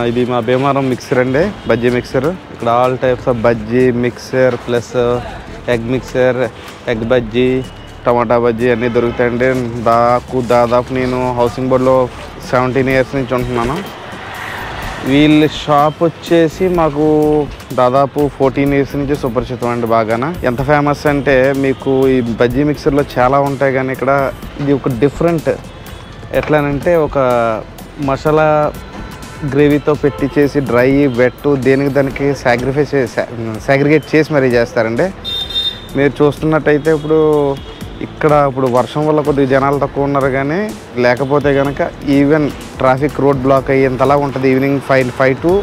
ఇది మా భీమవరం మిక్సర్ అండి, బజ్జీ మిక్సర్. ఇక్కడ all types of bajji mixture plus egg mixture, egg bajji, టమాటా బజ్జీ అన్నీ దొరుకుతాయండి. దాదాపు నేను హౌసింగ్ బోర్డ్లో 17 years నుంచి ఉంటున్నాను. వీళ్ళ షాప్ వచ్చేసి మాకు దాదాపు 14 years నుంచి సుపరిచితం అండి. బాగానా ఎంత ఫేమస్ అంటే మీకు ఈ బజ్జీ మిక్సర్లో చాలా ఉంటాయి, కానీ ఇక్కడ ఇది ఒక డిఫరెంట్. ఎట్లానంటే ఒక మసాలా గ్రేవీతో పెట్టి చేసి డ్రై వెట్ దేనికి దానికి సాగ్రిగేట్ చేసి మరీ చేస్తారండి. మీరు చూస్తున్నట్టయితే ఇప్పుడు వర్షం వల్ల కొద్దిగా జనాలు తక్కువ ఉన్నారు, కానీ లేకపోతే కనుక ఈవెన్ ట్రాఫిక్ రోడ్ బ్లాక్ అయ్యేంతలా ఉంటుంది. ఈవినింగ్ 5 to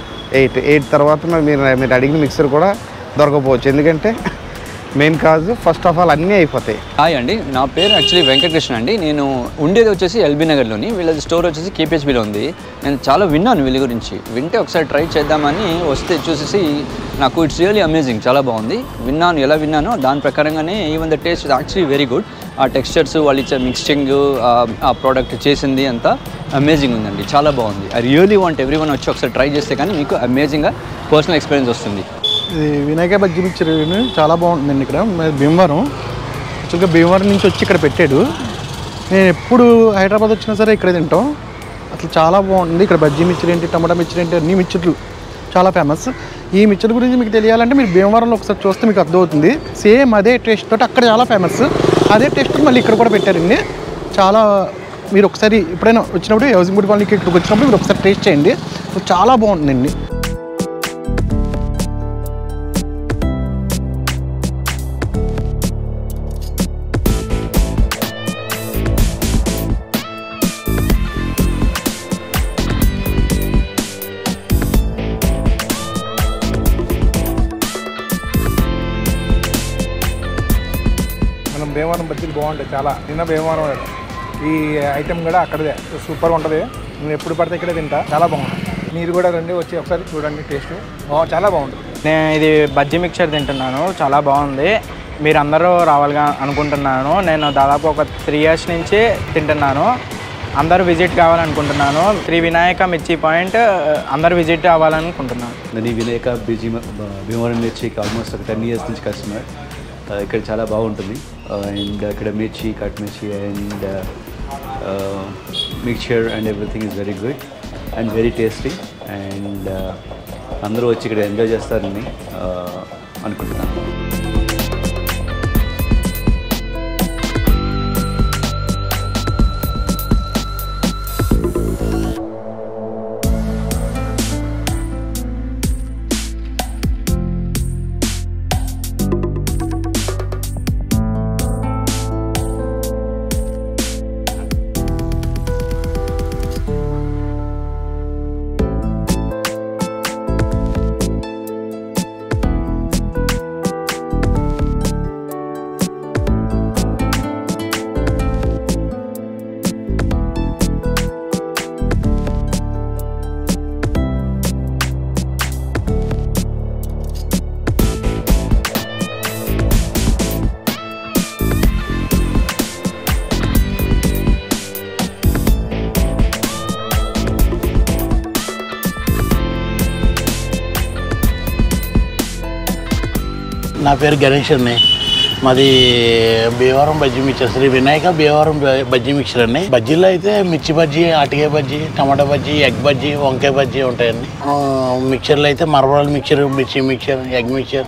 8 తర్వాత మీరు అడిగిన మిక్సర్ కూడా దొరకపోవచ్చు. ఎందుకంటే main cause first of all అన్నీ అయిపోతాయి. హాయ్ అండి, నా పేరు యాక్చువల్లీ వెంకటకృష్ణ అండి. నేను ఉండేది వచ్చేసి ఎల్బీ నగర్లోని, వీళ్ళది స్టోర్ వచ్చేసి కేపీహెచ్బీలో ఉంది. నేను చాలా విన్నాను వీళ్ళ గురించి, వింటే ఒకసారి ట్రై చేద్దామని వస్తే చూసేసి నాకు ఇట్స్ రియల్లీ అమేజింగ్, చాలా బాగుంది. ఎలా విన్నానో దాని ప్రకారంగానే even the taste actually very good. ఆ టెక్స్చర్స్ వాళ్ళు ఇచ్చే మిక్సింగ్, ఆ ప్రోడక్ట్ చేసింది అంతా అమేజింగ్ ఉందండి, చాలా బాగుంది. ఐ రియల్లీ వాంట్ ఎవ్రీవన్ వచ్చి ఒకసారి ట్రై చేస్తే కానీ మీకు అమేజింగ్గా పర్సనల్ ఎక్స్పీరియన్స్ వస్తుంది. ఇది వినాయక బజ్జీ మిక్చర్ చాలా బాగుంటుందండి. ఇక్కడ భీమవరం, యాక్చువల్గా భీమవరం నుంచి వచ్చి ఇక్కడ పెట్టాడు. నేను ఎప్పుడు హైదరాబాద్ వచ్చినా సరే ఇక్కడే తింటాం. అసలు చాలా బాగుంటుంది. ఇక్కడ బజ్జీ మిక్చర్ ఏంటి, టమాటా మిక్చర్ ఏంటి, అన్ని మిక్చర్లు చాలా ఫేమస్. ఈ మిక్చర్ గురించి మీకు తెలియాలంటే మీరు భీమవరంలో ఒకసారి చూస్తే మీకు అర్థమవుతుంది. సేమ్ అదే టేస్ట్ తోటి అక్కడ చాలా ఫేమస్, అదే టేస్ట్ మళ్ళీ ఇక్కడ కూడా పెట్టారండి. చాలా మీరు ఒకసారి ఎప్పుడైనా వచ్చినప్పుడు హౌసింగ్ బోర్డ్ కాలనీకి ఇక్కడికి వచ్చినప్పుడు మీరు ఒకసారి టేస్ట్ చేయండి, చాలా బాగుంటుందండి. భీమవరం బజ్జీలు బాగుంటాయి చాలా. నిన్న భీమవరం ఈ ఐటెం కూడా అక్కడే సూపర్గా ఉంటుంది. నేను ఎప్పుడు పడితే ఇక్కడే తింటా, చాలా బాగుంటుంది. మీరు కూడా రండి, వచ్చి ఒకసారి చూడండి, టేస్ట్ చాలా బాగుంటుంది. నేను ఇది బజ్జీ మిక్చర్ తింటున్నాను, చాలా బాగుంది. మీరు అందరూ రావాలిగా అనుకుంటున్నాను. నేను దాదాపు ఒక 3 years నుంచి తింటున్నాను. అందరూ విజిట్ కావాలనుకుంటున్నాను. వినాయక మిర్చి పాయింట్ అందరూ విజిట్ అవ్వాలనుకుంటున్నాను. నేను వినాయక భీమవరం మిర్చికి ఆల్మోస్ట్ ఒక 10 years నుంచి కస్టమర్. ఇక్కడ చాలా బాగుంటుంది. అండ్ ఇక్కడ మిర్చి, కట్ మిర్చి and mixture and everything is very good and very tasty. And అందరూ వచ్చి ఇక్కడ ఎంజాయ్ చేస్తారని అనుకుంటున్నాను. నా పేరు గణేష్ అండి. మాది భీమవరం బజ్జీ మిక్చర్, శ్రీ వినాయక భీమవరం బజ్జీ మిక్చర్ అండి. బజ్జీలో అయితే మిర్చి బజ్జీ, అటికాయ బజ్జీ, టమాటా బజ్జీ, ఎగ్ బజ్జీ, వంకాయ బజ్జీ ఉంటాయండి. మిక్చర్లో అయితే మరమరాల మిక్చర్, మిర్చి mixture, egg mixture,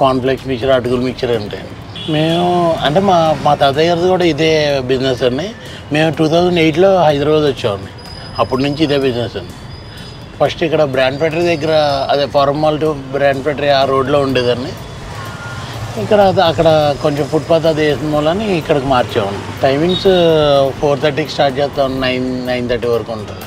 cornflakes mixture, అటుకుల మిక్చర్ ఉంటాయండి. మేము అంటే మా తాతయ్య గారిది కూడా ఇదే బిజినెస్ అండి. మేము 2008లో హైదరాబాద్ వచ్చామండి. అప్పటి నుంచి ఇదే బిజినెస్ అండి. ఫస్ట్ ఇక్కడ బ్రాండ్ ఫ్యాక్టరీ దగ్గర, అదే forum mall to brand factory ఆ రోడ్లో ఉండేదండి. ఇక్కడ అక్కడ కొంచెం ఫుట్పాత్ అది వేసిన మూలని ఇక్కడికి మార్చాము. టైమింగ్స్ 4:30కి స్టార్ట్ చేస్తాం, 9-9:30 వరకు ఉంటుంది.